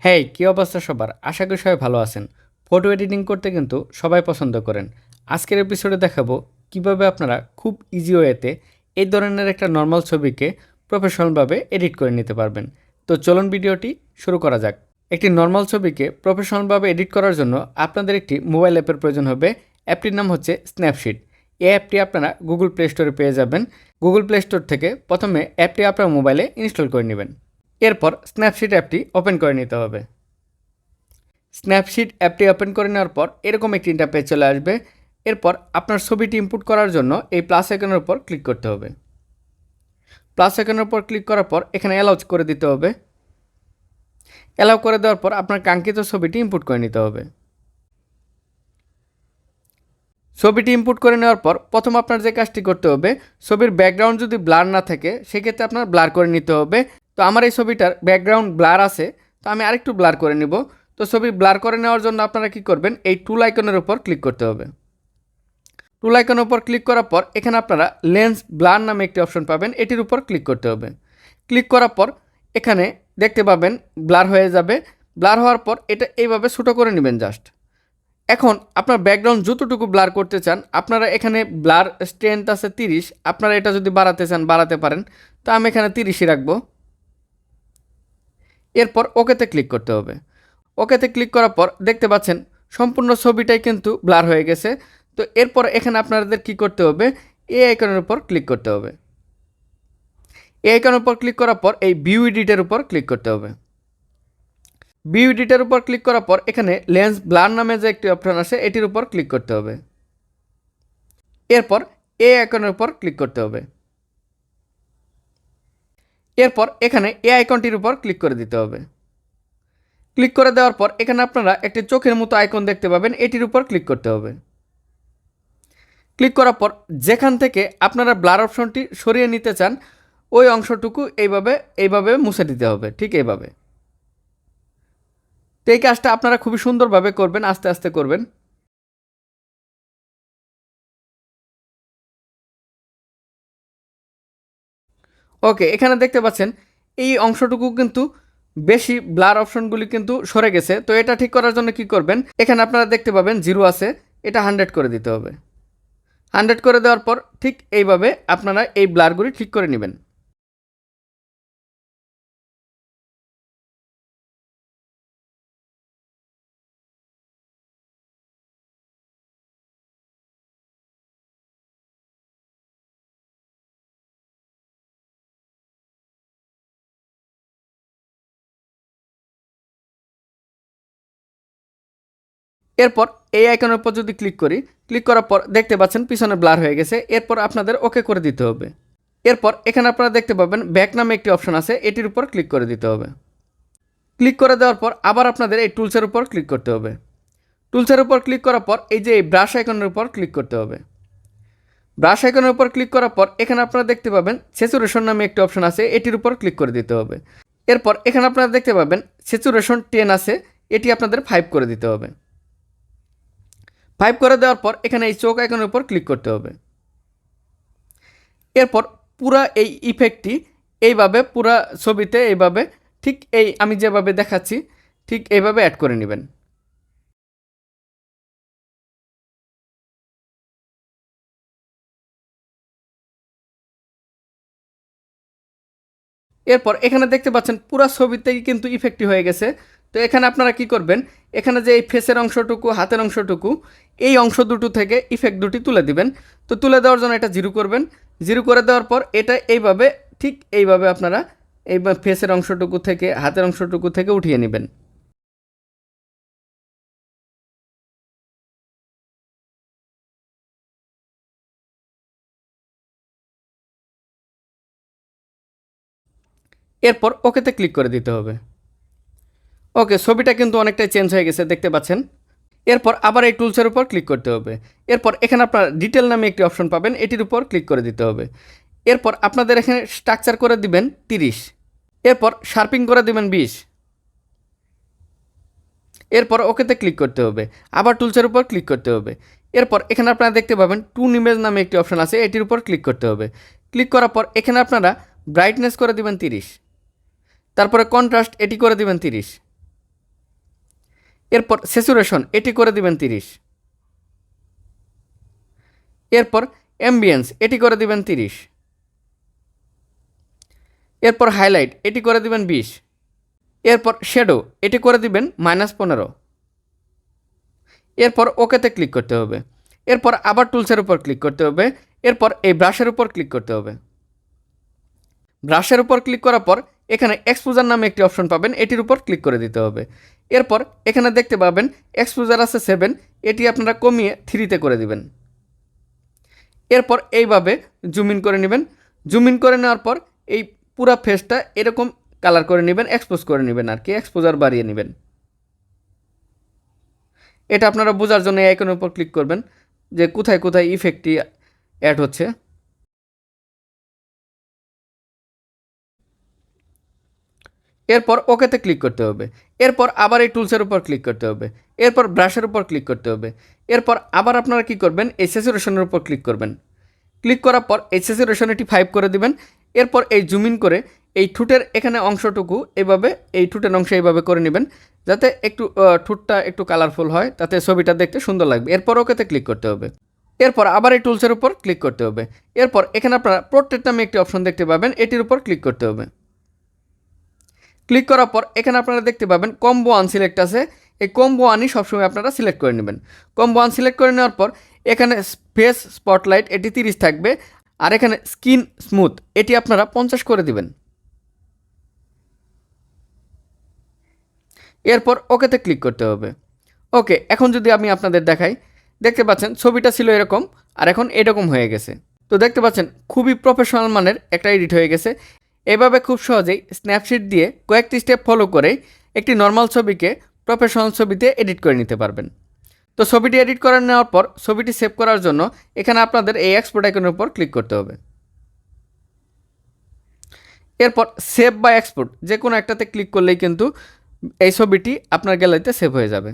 হ্যাঁ, কী অবস্থা সবার? আশা করি সবাই ভালো আছেন। ফটো এডিটিং করতে কিন্তু সবাই পছন্দ করেন। আজকের এপিসোডে দেখাবো কিভাবে আপনারা খুব ইজি ওয়েতে এই ধরনের একটা নর্মাল ছবিকে প্রফেশনালভাবে এডিট করে নিতে পারবেন। তো চলুন ভিডিওটি শুরু করা যাক। একটি নর্মাল ছবিকে প্রফেশনালভাবে এডিট করার জন্য আপনাদের একটি মোবাইল অ্যাপের প্রয়োজন হবে। অ্যাপটির নাম হচ্ছে স্ন্যাপশিট। এই অ্যাপটি আপনারা গুগল প্লে স্টোরে পেয়ে যাবেন। গুগল প্লে স্টোর থেকে প্রথমে অ্যাপটি আপনার মোবাইলে ইনস্টল করে নেবেন। এরপর স্ন্যাপশিট অ্যাপটি ওপেন করে নিতে হবে। স্ন্যাপশিট অ্যাপটি ওপেন করে নেওয়ার পর এরকম একটি ইন্টারপেজ চলে আসবে। এরপর আপনার ছবিটি ইনপুট করার জন্য এই প্লাস আইকনের উপর ক্লিক করতে হবে। প্লাস আইকনের উপর ক্লিক করার পর এখানে অ্যালাউ করে দিতে হবে। অ্যালাউ করে দেওয়ার পর আপনার কাঙ্ক্ষিত ছবিটি ইনপুট করে নিতে হবে। ছবিটি ইনপুট করে নেওয়ার পর প্রথম আপনার যে কাজটি করতে হবে, ছবির ব্যাকগ্রাউন্ড যদি ব্লার না থাকে সেক্ষেত্রে আপনার ব্লার করে নিতে হবে। তো আমার এই ছবিটার ব্যাকগ্রাউন্ড ব্লার আছে, তো আমি আরেকটু ব্লার করে নিব। তো ছবি ব্লার করে নেওয়ার জন্য আপনারা কি করবেন, এই টুল আইকনের উপর ক্লিক করতে হবে। টুল আইকনের উপর ক্লিক করার পর এখানে আপনারা লেন্স ব্লার নামে একটি অপশন পাবেন, এটির উপর ক্লিক করতে হবে। ক্লিক করার পর এখানে দেখতে পাবেন ব্লার হয়ে যাবে। ব্লার হওয়ার পর এটা এইভাবে ছোটো করে নেবেন জাস্ট। এখন আপনার ব্যাকগ্রাউন্ড যতটুকু ব্লার করতে চান, আপনারা এখানে ব্লার স্ট্রেন্থ আছে 30, আপনারা এটা যদি বাড়াতে চান বাড়াতে পারেন। তো আমি এখানে 30ই রাখবো। এরপর ওকেতে ক্লিক করতে হবে। ওকেতে ক্লিক করার পর দেখতে পাচ্ছেন সম্পূর্ণ ছবিটাই কিন্তু ব্লার হয়ে গেছে। তো এরপর এখানে আপনাদের কি করতে হবে, এই আইকনের উপর ক্লিক করতে হবে। এই আইকনের উপর ক্লিক করার পর এই ভিউ এডিটের উপর ক্লিক করতে হবে। ভিউ এডিটের উপর ক্লিক করার পর এখানে লেন্স ব্লার নামে যে একটি অপশন আছে এটির উপর ক্লিক করতে হবে। এরপর এই আইকনের উপর ক্লিক করতে হবে। এরপর এখানে এই আইকনটির উপর ক্লিক করে দিতে হবে। ক্লিক করে দেওয়ার পর এখানে আপনারা একটি চোখের মতো আইকন দেখতে পাবেন, এটির উপর ক্লিক করতে হবে। ক্লিক করার পর যেখান থেকে আপনারা ব্লার অপশনটি সরিয়ে নিতে চান ওই অংশটুকু এইভাবে মুছে দিতে হবে, ঠিক এইভাবে। তো এই কাজটা আপনারা খুবই সুন্দরভাবে করবেন, আস্তে আস্তে করবেন। ওকে, এখানে দেখতে পাচ্ছেন এই অংশটুকু কিন্তু বেশি ব্লার অপশনগুলি কিন্তু সরে গেছে। তো এটা ঠিক করার জন্য কি করবেন, এখানে আপনারা দেখতে পাবেন 0 আছে, এটা 100 করে দিতে হবে। 100 করে দেওয়ার পর ঠিক এইভাবে আপনারা এই ব্লারগুলি ঠিক করে নেবেন। এরপর এই আইকনের উপর যদি ক্লিক করি, ক্লিক করার পর দেখতে পাচ্ছেন পিছনে ব্লার হয়ে গেছে। এরপর আপনাদের ওকে করে দিতে হবে। এরপর এখানে আপনারা দেখতে পাবেন ব্যাক নামে একটি অপশন আছে, এটির উপর ক্লিক করে দিতে হবে। ক্লিক করে দেওয়ার পর আবার আপনাদের এই টুলসের উপর ক্লিক করতে হবে। টুলসের উপর ক্লিক করার পর এই যে এই ব্রাশ আইকনের উপর ক্লিক করতে হবে। ব্রাশ আইকনের উপর ক্লিক করার পর এখানে আপনারা দেখতে পাবেন স্যাচুরেশন নামে একটি অপশন আছে, এটির উপর ক্লিক করে দিতে হবে। এরপর এখানে আপনারা দেখতে পাবেন স্যাচুরেশন 10 আছে, এটি আপনাদের 5 করে দিতে হবে। 5 করে দেওয়ার পর এখানে এই চোখ আইকনের উপর ক্লিক করতে হবে। এরপর পুরা এই ইফেক্টটি এইভাবে পুরা ছবিতে এইভাবে ঠিক এই আমি যেভাবে দেখাচ্ছি ঠিক এইভাবে অ্যাড করে নেবেন। এরপর এখানে দেখতে পাচ্ছেন পুরা ছবিতেই কিন্তু ইফেক্টই হয়ে গেছে। তো এখানে আপনারা কি করবেন, এখানে যে এই ফেসের অংশটুকু হাতের অংশটুকু এই অংশ দুটো থেকে ইফেক্ট দুটি তুলে দিবেন। তো তুলে দেওয়ার জন্য এটা 0 করবেন। 0 করে দেওয়ার পর এটা এইভাবে ঠিক এইভাবে আপনারা এই ফেসের অংশটুকু থেকে হাতের অংশটুকু থেকে উঠিয়ে নেবেন। এরপর ওকেতে ক্লিক করে দিতে হবে। ওকে, ছবিটা কিন্তু অনেকটাই চেঞ্জ হয়ে গেছে দেখতে পাচ্ছেন। এরপর আবার এই টুলসের উপর ক্লিক করতে হবে। এরপর এখানে আপনার ডিটেল নামে একটি অপশন পাবেন, এটির উপর ক্লিক করে দিতে হবে। এরপর আপনাদের এখানে স্ট্রাকচার করে দিবেন 30। এরপর শার্পিং করে দিবেন 20। এরপর ওকেতে ক্লিক করতে হবে। আবার টুলসের উপর ক্লিক করতে হবে। এরপর এখানে আপনারা দেখতে পাবেন টুন ইমেজ নামে একটি অপশন আছে, এটির উপর ক্লিক করতে হবে। ক্লিক করার পর এখানে আপনারা ব্রাইটনেস করে দিবেন 30। তারপরে কন্ট্রাস্ট এটি করে দিবেন 30। এরপর স্যাচুরেশন এটি করে দিবেন 30। এরপর অ্যাম্বিয়েন্স এটি করে দিবেন 30। এরপর হাইলাইট এটি করে দিবেন 20। এরপর শ্যাডো এটি করে দিবেন -15। এরপর ওকেতে ক্লিক করতে হবে। এরপর আবার টুলসের উপর ক্লিক করতে হবে। এরপর এই ব্রাশের উপর ক্লিক করতে হবে। ব্রাশের উপর ক্লিক করার পর এখানে এক্সপোজার নামে একটি অপশন পাবেন, এটির উপর ক্লিক করে দিতে হবে। এরপর এখানে দেখতে পাবেন এক্সপোজার আছে 7, এটি আপনারা কমিয়ে 3-তে করে দিবেন। এরপর এইভাবে জুম ইন করে নেবেন। জুম ইন করে নেওয়ার পর এই পুরা ফেসটা এরকম কালার করে নেবেন, এক্সপোজ করে নেবেন আর কি, এক্সপোজার বাড়িয়ে নেবেন। এটা আপনারা বোঝার জন্য এই আইকনের উপর ক্লিক করবেন যে কোথায় কোথায় ইফেক্টটি অ্যাড হচ্ছে। এরপর ওকেতে ক্লিক করতে হবে। এরপর আবার এই টুলসের উপর ক্লিক করতে হবে। এরপর ব্রাশের উপর ক্লিক করতে হবে। এরপর আবার আপনারা কী করবেন, এই স্যাচুরেশনের উপর ক্লিক করবেন। ক্লিক করার পর এই স্যাচুরেশন এটি 5 করে দিবেন। এরপর এই জুম ইন করে এই ঠোঁটের এখানে অংশটুকু এভাবে, এই ঠোঁটের অংশ এইভাবে করে নেবেন যাতে একটু ঠোঁটটা একটু কালারফুল হয়, তাতে ছবিটা দেখতে সুন্দর লাগবে। এরপর ওকেতে ক্লিক করতে হবে। এরপর আবার এই টুলসের উপর ক্লিক করতে হবে। এরপর এখানে আপনারা পোর্ট্রেট নামে একটি অপশন দেখতে পাবেন, এটির উপর ক্লিক করতে হবে। ক্লিক করার পর এখানে আপনারা দেখতে পাবেন কম্বো ওয়ান সিলেক্ট আছে। এই কম্বো ওয়ানই সবসময় আপনারা সিলেক্ট করে নেবেন। কম্বো ওয়ান সিলেক্ট করে নেওয়ার পর এখানে ফেস স্পটলাইট এটি 30 থাকবে, আর এখানে স্কিন স্মুথ এটি আপনারা 50 করে দিবেন। এরপর ওকেতে ক্লিক করতে হবে। ওকে, এখন যদি আমি আপনাদের দেখাই, দেখতে পাচ্ছেন ছবিটা ছিল এরকম আর এখন এরকম হয়ে গেছে। তো দেখতে পাচ্ছেন খুবই প্রফেশনাল মানের একটা এডিট হয়ে গেছে। এভাবে খুব সহজেই স্ন্যাপশিট দিয়ে কয়েকটি স্টেপ ফলো করে একটি নর্মাল ছবিকে প্রফেশনাল ছবিতে এডিট করে নিতে পারবেন। তো ছবিটি এডিট করে নেওয়ার পর ছবিটি সেভ করার জন্য এখানে আপনাদের এই এক্সপোর্ট আইকনের উপর ক্লিক করতে হবে। এরপর সেভ বা এক্সপোর্ট যে কোনো একটাতে ক্লিক করলেই কিন্তু এই ছবিটি আপনার গ্যালারিতে সেভ হয়ে যাবে।